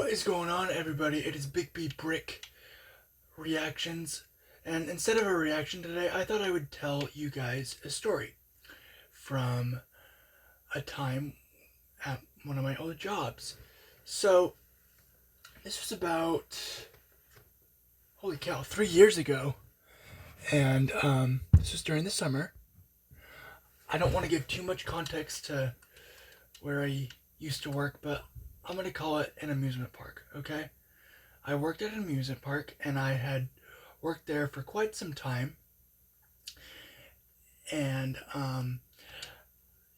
What is going on, everybody? It is Big B Brick Reactions. And instead of a reaction today, I thought I would tell you guys a story from a time at one of my old jobs. So, this was about, holy cow, 3 years ago. And this was during the summer. I don't want to give too much context to where I used to work, but I'm going to call it an amusement park, okay? I worked at an amusement park and I had worked there for quite some time. And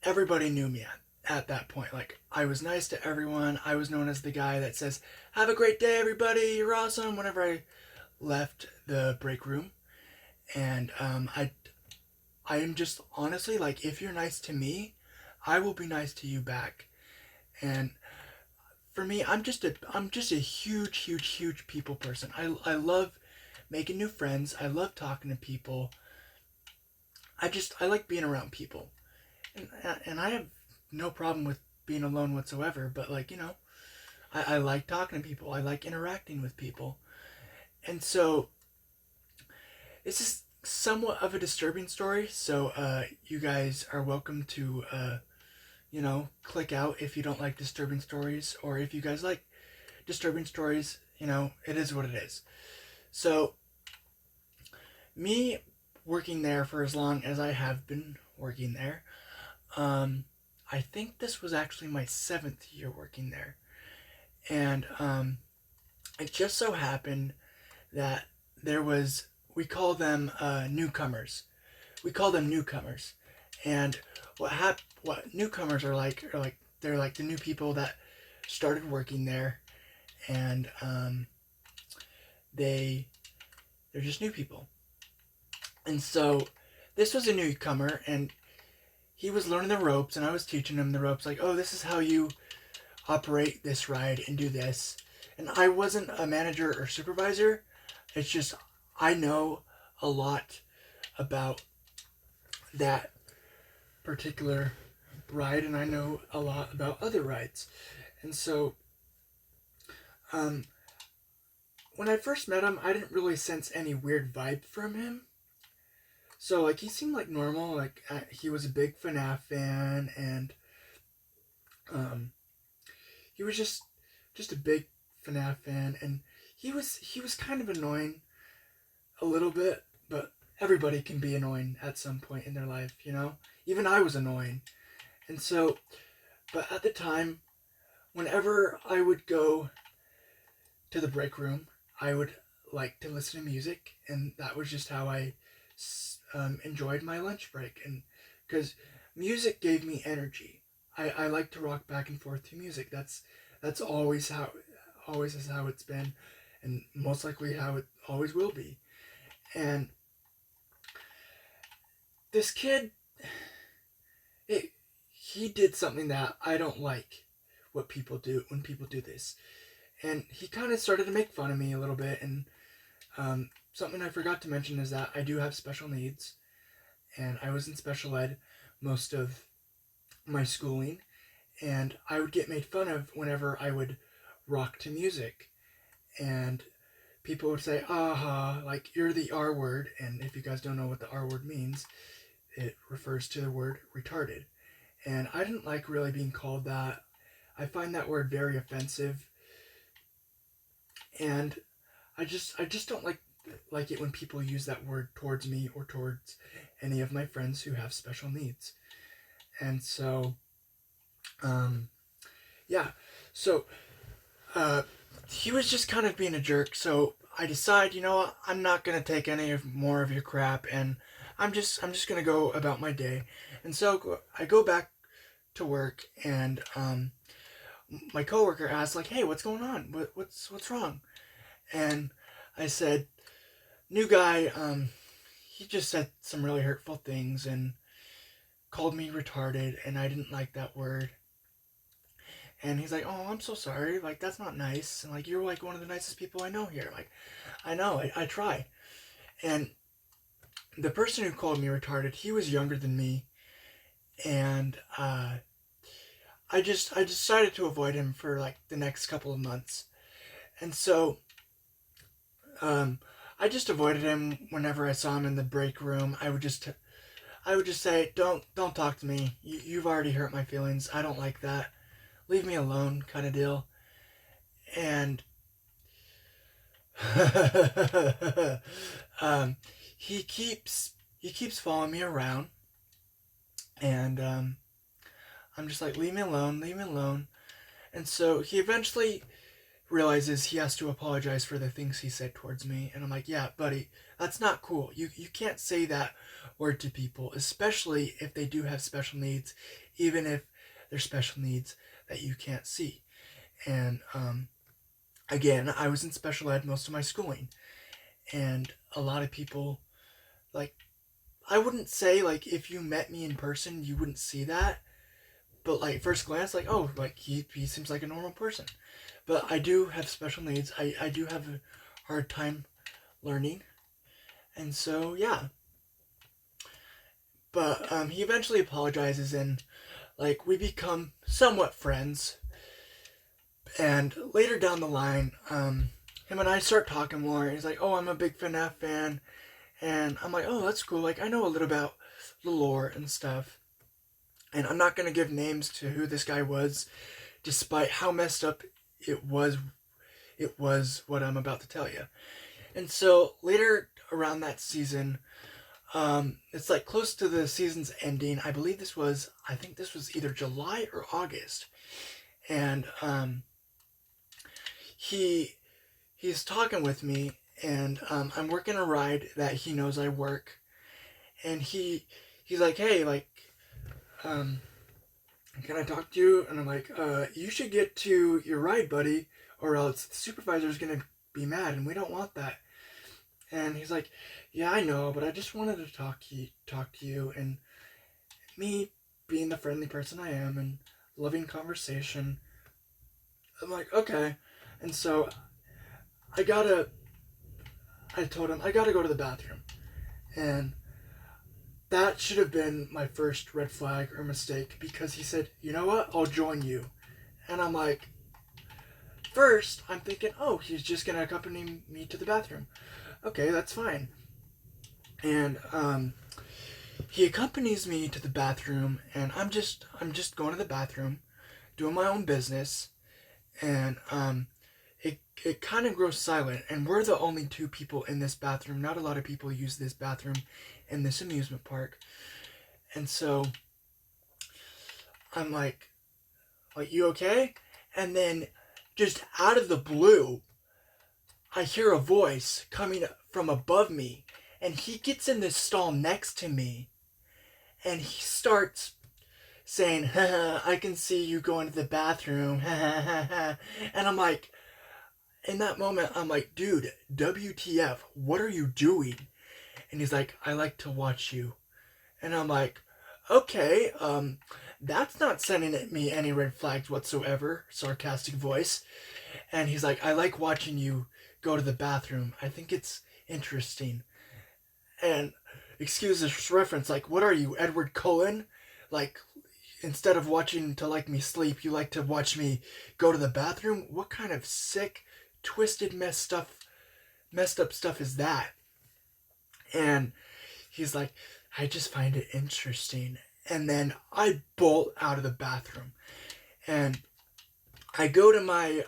everybody knew me at that point. Like, I was nice to everyone. I was known as the guy that says, "Have a great day, everybody. You're awesome," whenever I left the break room. And I am just honestly like, if you're nice to me, I will be nice to you back. And for me, I'm just a huge people person. I love making new friends. I love talking to people. I like being around people, and I have no problem with being alone whatsoever. But like, I like talking to people. I like interacting with people, and so this is somewhat of a disturbing story. So you guys are welcome to click out if you don't like disturbing stories, or if you guys like disturbing stories. It is what it is. So, me working there for as long as I have been working there, I think this was actually my 7th year working there. And it just so happened that we call them newcomers. We call them newcomers. And what newcomers are like they're like the new people that started working there, and they're just new people. And so this was a newcomer, and he was learning the ropes, and I was teaching him the ropes, like, oh, this is how you operate this ride and do this. And I wasn't a manager or supervisor. It's just I know a lot about that particular ride, and I know a lot about other rides. And so when I first met him, I didn't really sense any weird vibe from him. So like, he seemed like normal. Like, he was a big FNAF fan, and he was just a big FNAF fan, and he was kind of annoying a little bit, but everybody can be annoying at some point in their life. Even I was annoying. And so, but at the time, whenever I would go to the break room, I would like to listen to music, and that was just how I enjoyed my lunch break. And because music gave me energy, I like to rock back and forth to music. That's always is how it's been, and most likely how it always will be. And this kid, he did something that I don't like. What people do when people do this, and he kind of started to make fun of me a little bit. And something I forgot to mention is that I do have special needs, and I was in special ed most of my schooling, and I would get made fun of whenever I would rock to music, and people would say, "Aha, like, you're the R word." And if you guys don't know what the R word means, it refers to the word retarded. And I didn't like really being called that. I find that word very offensive, and I just don't like it when people use that word towards me or towards any of my friends who have special needs. And so, yeah, so he was just kind of being a jerk. So I decide, what, I'm not gonna take any more of your crap, and I'm just gonna go about my day. And so I go back to work, and my coworker asked, like, "Hey, what's going on? What's wrong?" And I said, "New guy, he just said some really hurtful things and called me retarded, and I didn't like that word." And he's like, "Oh, I'm so sorry. Like, that's not nice. And like, you're like one of the nicest people I know here. Like, I know, I try." And the person who called me retarded, he was younger than me, and I decided to avoid him for like the next couple of months. And so, I just avoided him whenever I saw him in the break room. I would just say, don't talk to me. You've already hurt my feelings. I don't like that. Leave me alone, kind of deal. And um, he keeps following me around, and I'm just like, leave me alone, leave me alone. And so he eventually realizes he has to apologize for the things he said towards me, and I'm like, yeah, buddy, that's not cool. You can't say that word to people, especially if they do have special needs, even if they're special needs that you can't see. And again, I was in special ed most of my schooling, and a lot of people, like, I wouldn't say, like, if you met me in person you wouldn't see that, but like first glance, like, oh, like he seems like a normal person. But I do have special needs. I do have a hard time learning, and so yeah. But he eventually apologizes, and like we become somewhat friends. And later down the line, him and I start talking more. He's like, "Oh, I'm a big FNAF fan," and I'm like, "Oh, that's cool. Like, I know a little about the lore and stuff." And I'm not gonna give names to who this guy was, despite how messed up it was. It was what I'm about to tell you. And so later around that season, it's like close to the season's ending. I think this was either July or August, and he's talking with me, and I'm working a ride that he knows I work, and he's like, hey, like, can I talk to you? And I'm like, you should get to your ride, buddy, or else the supervisor's gonna be mad, and we don't want that. And he's like, yeah, I know, but I just wanted to talk to you, and me being the friendly person I am and loving conversation, I'm like, okay. And so I told him I gotta go to the bathroom, and that should have been my first red flag or mistake, because he said, you know what, I'll join you. And I'm like, first I'm thinking, oh, he's just gonna accompany me to the bathroom. Okay, that's fine. And he accompanies me to the bathroom, and I'm just going to the bathroom, doing my own business, and it kind of grows silent, and we're the only two people in this bathroom. Not a lot of people use this bathroom in this amusement park. And so I'm like, you okay? And then just out of the blue, I hear a voice coming from above me, and he gets in this stall next to me, and he starts saying, haha, I can see you going to the bathroom, and I'm like, in that moment, I'm like, dude, WTF, what are you doing? And he's like, I like to watch you. And I'm like, okay, that's not sending me any red flags whatsoever, sarcastic voice. And he's like, I like watching you go to the bathroom. I think it's interesting. And excuse this reference, like, what are you, Edward Cullen? Like, instead of watching to like me sleep, you like to watch me go to the bathroom? What kind of sick, twisted, messed up stuff is that? And he's like, I just find it interesting. And then I bolt out of the bathroom, and I go to my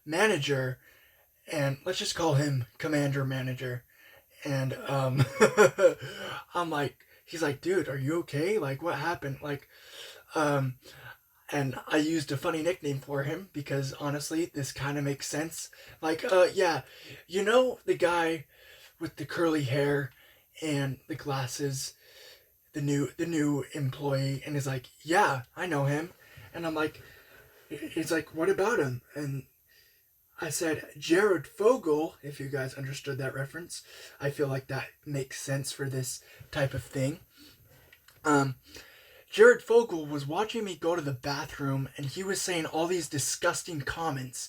manager, and let's just call him Commander Manager. And I'm like, he's like, dude, are you okay? Like, what happened? Like, and I used a funny nickname for him, because honestly, this kind of makes sense. Like, yeah, you know the guy with the curly hair and the glasses, the new employee? And he's like, yeah, I know him. And I'm like, he's like, what about him? And I said, Jared Fogle, if you guys understood that reference. I feel like that makes sense for this type of thing. Jared Fogle was watching me go to the bathroom, and he was saying all these disgusting comments.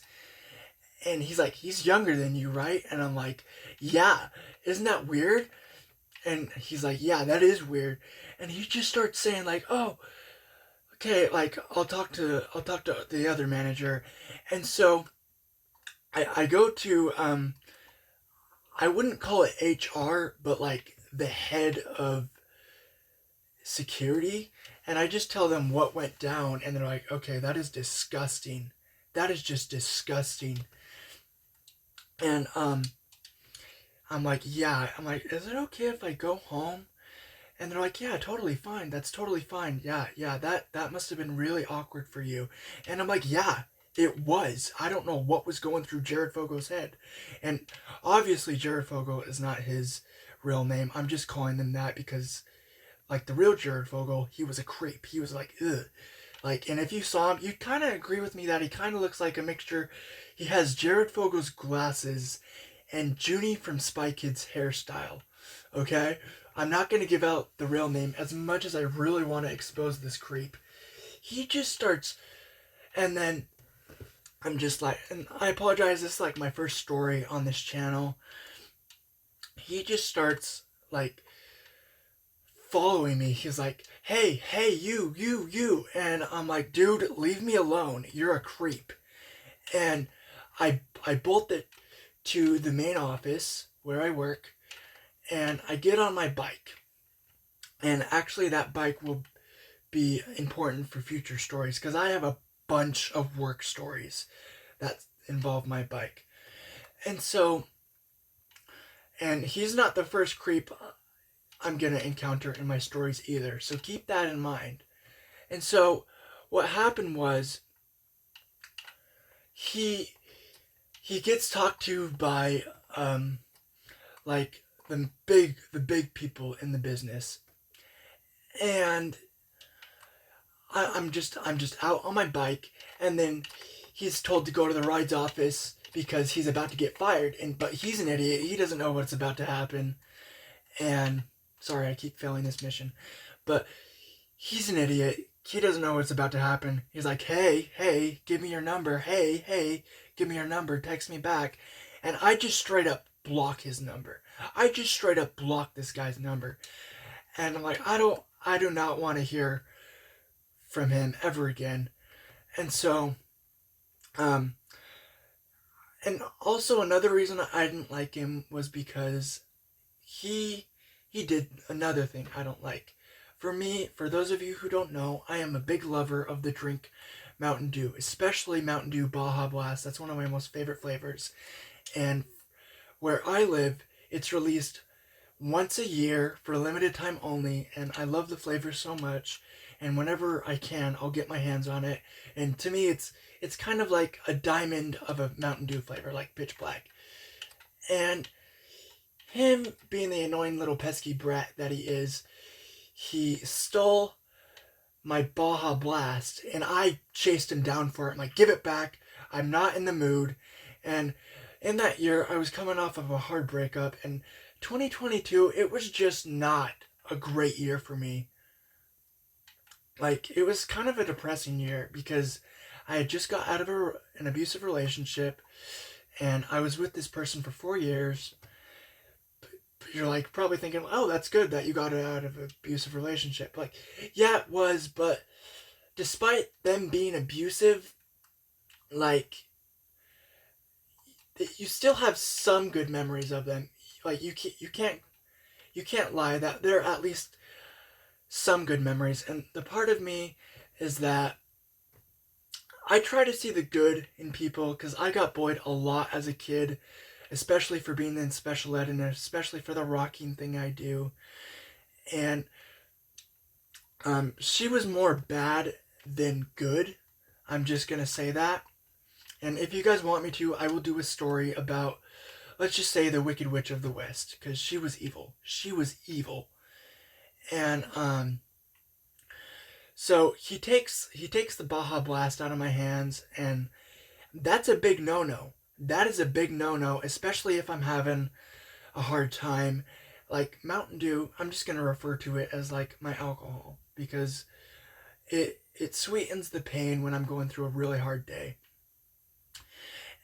And he's like, he's younger than you, right? And I'm like, yeah, isn't that weird? And he's like, yeah, that is weird. And he just starts saying like, oh, okay, like, I'll talk to the other manager. And so I go to I wouldn't call it HR, but like the head of security, and I just tell them what went down, and they're like, okay, that is disgusting. That is just disgusting. And I'm like, yeah. I'm like, is it okay if I go home? And they're like, yeah, totally fine. That's totally fine. Yeah, yeah, that must have been really awkward for you. And I'm like, yeah, it was. I don't know what was going through Jared Fogel's head. And obviously Jared Fogel is not his real name. I'm just calling him that because like the real Jared Fogle, he was a creep. He was like, ugh. Like, and if you saw him, you'd kind of agree with me that he kind of looks like a mixture. He has Jared Fogel's glasses and Junie from Spy Kids hairstyle. Okay? I'm not going to give out the real name as much as I really want to expose this creep. He just starts, and then I'm just like, and I apologize, this is like my first story on this channel. He just starts like following me. He's like, hey, you. And I'm like, dude, leave me alone. You're a creep. And I bolt it to the main office where I work, and I get on my bike. And actually, that bike will be important for future stories because I have a bunch of work stories that involve my bike. And so, and he's not the first creep I'm going to encounter in my stories either. So keep that in mind. And so, what happened was, he gets talked to by like the big people in the business, and I'm just out on my bike, and then he's told to go to the rides office because he's about to get fired, but he's an idiot. He doesn't know what's about to happen. And sorry, I keep failing this mission, but he's an idiot. He doesn't know what's about to happen. He's like, hey, give me your number. Hey, give me your number. Text me back. And I just straight up block his number. I just straight up block this guy's number. And I'm like, I do not want to hear from him ever again. And so, and also another reason I didn't like him was because he did another thing I don't like. For me, for those of you who don't know, I am a big lover of the drink Mountain Dew, especially Mountain Dew Baja Blast. That's one of my most favorite flavors. And where I live, it's released once a year for a limited time only, and I love the flavor so much. And whenever I can, I'll get my hands on it. And to me, it's kind of like a diamond of a Mountain Dew flavor, like Pitch Black. And him being the annoying little pesky brat that he is, he stole my Baja Blast, and I chased him down for it. I'm like, give it back. I'm not in the mood. And in that year, I was coming off of a hard breakup, and 2022, it was just not a great year for me. Like, it was kind of a depressing year because I had just got out of an abusive relationship, and I was with this person for 4 years. You're like probably thinking, oh, that's good that you got out of an abusive relationship. Like, yeah, it was, but despite them being abusive, like, you still have some good memories of them. Like, you can't lie that there are at least some good memories. And the part of me is that I try to see the good in people because I got bullied a lot as a kid, especially for being in special ed and especially for the rocking thing I do. And she was more bad than good. I'm just going to say that. And if you guys want me to, I will do a story about, let's just say, the Wicked Witch of the West, because she was evil. She was evil. And so he takes the Baja Blast out of my hands, and that's a big no-no. That is a big no-no, especially if I'm having a hard time. Like, Mountain Dew, I'm just going to refer to it as like my alcohol, because it sweetens the pain when I'm going through a really hard day.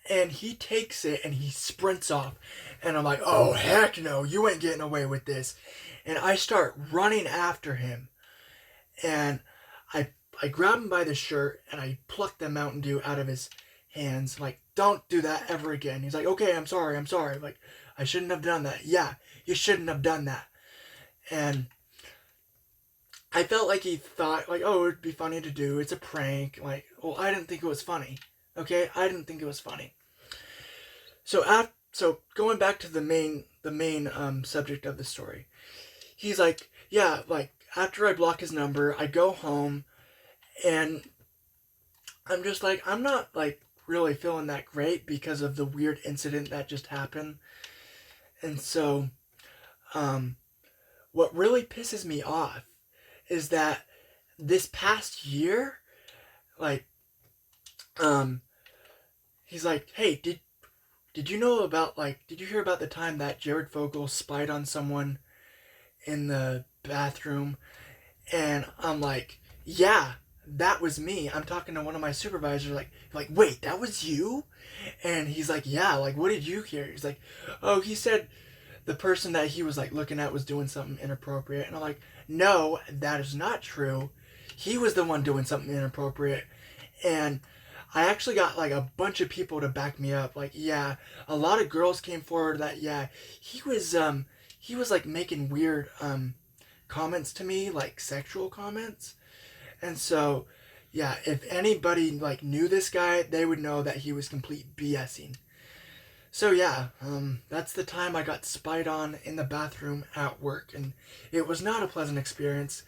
And he takes it and he sprints off, and I'm like, oh heck no, you ain't getting away with this. And I start running after him, and I grab him by the shirt and I pluck the Mountain Dew out of his hands, like, don't do that ever again. He's like, okay, I'm sorry. Like, I shouldn't have done that. Yeah, you shouldn't have done that. And I felt like he thought, like, oh, it'd be funny to do. It's a prank. Like, well, I didn't think it was funny. Okay, I didn't think it was funny. So going back to the main subject of the story, he's like, yeah, like after I block his number, I go home, and I'm just like, I'm not like really feeling that great because of the weird incident that just happened. And so, um, what really pisses me off is that this past year, like, um, he's like, hey, did you know about, like, did you hear about the time that Jared Fogle spied on someone in the bathroom? And I'm like, yeah, that was me. I'm talking to one of my supervisors, like, wait, that was you? And he's like, yeah, like, what did you hear? He's like, oh, he said the person that he was, like, looking at was doing something inappropriate. And I'm like, no, that is not true. He was the one doing something inappropriate. And I actually got, like, a bunch of people to back me up. Like, yeah, a lot of girls came forward that, yeah, he was, like, making weird, comments to me, like sexual comments. And so, yeah, if anybody like knew this guy, they would know that he was complete BSing. So yeah, that's the time I got spied on in the bathroom at work, and it was not a pleasant experience.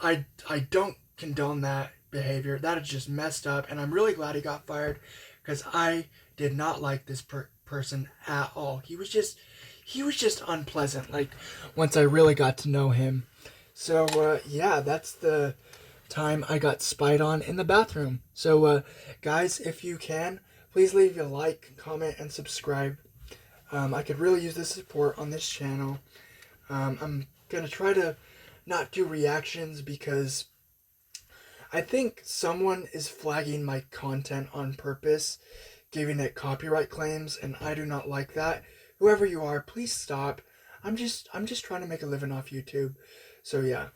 I don't condone that behavior. That is just messed up, and I'm really glad he got fired because I did not like this person at all. He was just unpleasant. Like once I really got to know him. So yeah, that's the time I got spied on in the bathroom. So guys, if you can, please leave a like, comment, and subscribe. I could really use the support on this channel. I'm gonna try to not do reactions because I think someone is flagging my content on purpose, giving it copyright claims, and I do not like that. Whoever you are, please stop. I'm just trying to make a living off YouTube. So yeah.